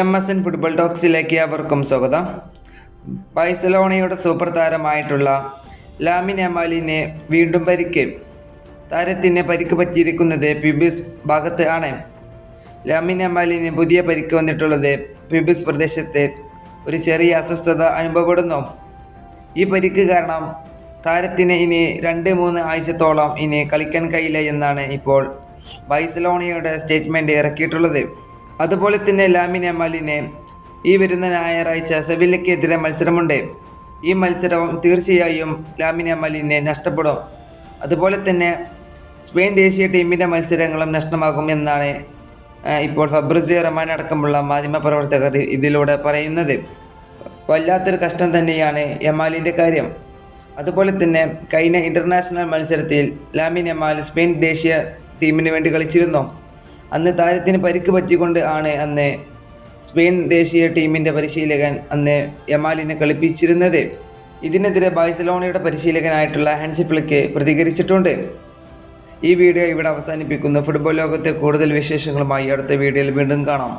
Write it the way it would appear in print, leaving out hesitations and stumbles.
MSN football ടോക്സിലേക്ക് അവർക്കും സ്വാഗതം. ബാഴ്സലോണയുടെ സൂപ്പർ താരമായിട്ടുള്ള ലാമിൻ യമാലിന് വീണ്ടും പരിക്ക്. താരത്തിന് പരിക്ക് പറ്റിയിരിക്കുന്നത് പ്യൂബിസ് ഭാഗത്ത് ആണ്. ലാമിൻ യമാലിന് പുതിയ പരിക്ക് വന്നിട്ടുള്ളത് പ്യൂബിസ് പ്രദേശത്ത് ഒരു ചെറിയ അസ്വസ്ഥത അനുഭവപ്പെടുന്നു. ഈ പരിക്ക് കാരണം താരത്തിന് ഇനി 2-3 ആഴ്ചത്തോളം ഇനി കളിക്കാൻ കഴിയില്ല എന്നാണ് ഇപ്പോൾ ബാഴ്സലോണയുടെ സ്റ്റേറ്റ്മെൻറ്റ് ഇറക്കിയിട്ടുള്ളത്. അതുപോലെ തന്നെ ലാമിൻ യമാലിന് ഈ വരുന്ന ഞായറാഴ്ച സെവില്ലയ്ക്കെതിരെ മത്സരമുണ്ട്. ഈ മത്സരം തീർച്ചയായും ലാമിൻ യമാലിന് നഷ്ടപ്പെടും. അതുപോലെ തന്നെ സ്പെയിൻ ദേശീയ ടീമിൻ്റെ മത്സരങ്ങളും നഷ്ടമാകും എന്നാണ് ഇപ്പോൾ ഫബ്രിസിയോ റൊമാനോ അടക്കമുള്ള മാധ്യമപ്രവർത്തകർ ഇതിലൂടെ പറയുന്നത്. വല്ലാത്തൊരു കഷ്ടം തന്നെയാണ് യമാലിൻ്റെ കാര്യം. അതുപോലെ തന്നെ കഴിഞ്ഞ ഇൻ്റർനാഷണൽ മത്സരത്തിൽ ലാമിൻ യമാൽ സ്പെയിൻ ദേശീയ ടീമിന് വേണ്ടി കളിച്ചിരുന്നു. അന്ന് താരത്തിന് പരിക്ക് പറ്റിക്കൊണ്ട് ആണ് അന്ന് സ്പെയിൻ ദേശീയ ടീമിൻ്റെ പരിശീലകൻ അന്ന് യമാലിനെ കളിപ്പിച്ചിരുന്നത്. ഇതിനെതിരെ ബാഴ്സലോണയുടെ പരിശീലകനായിട്ടുള്ള ഹാൻസി ഫ്ലിക്ക് പ്രതികരിച്ചിട്ടുണ്ട്. ഈ വീഡിയോ ഇവിടെ അവസാനിപ്പിക്കുന്നു. ഫുട്ബോൾ ലോകത്തെ കൂടുതൽ വിശേഷങ്ങളുമായി അടുത്ത വീഡിയോയിൽ വീണ്ടും കാണാം.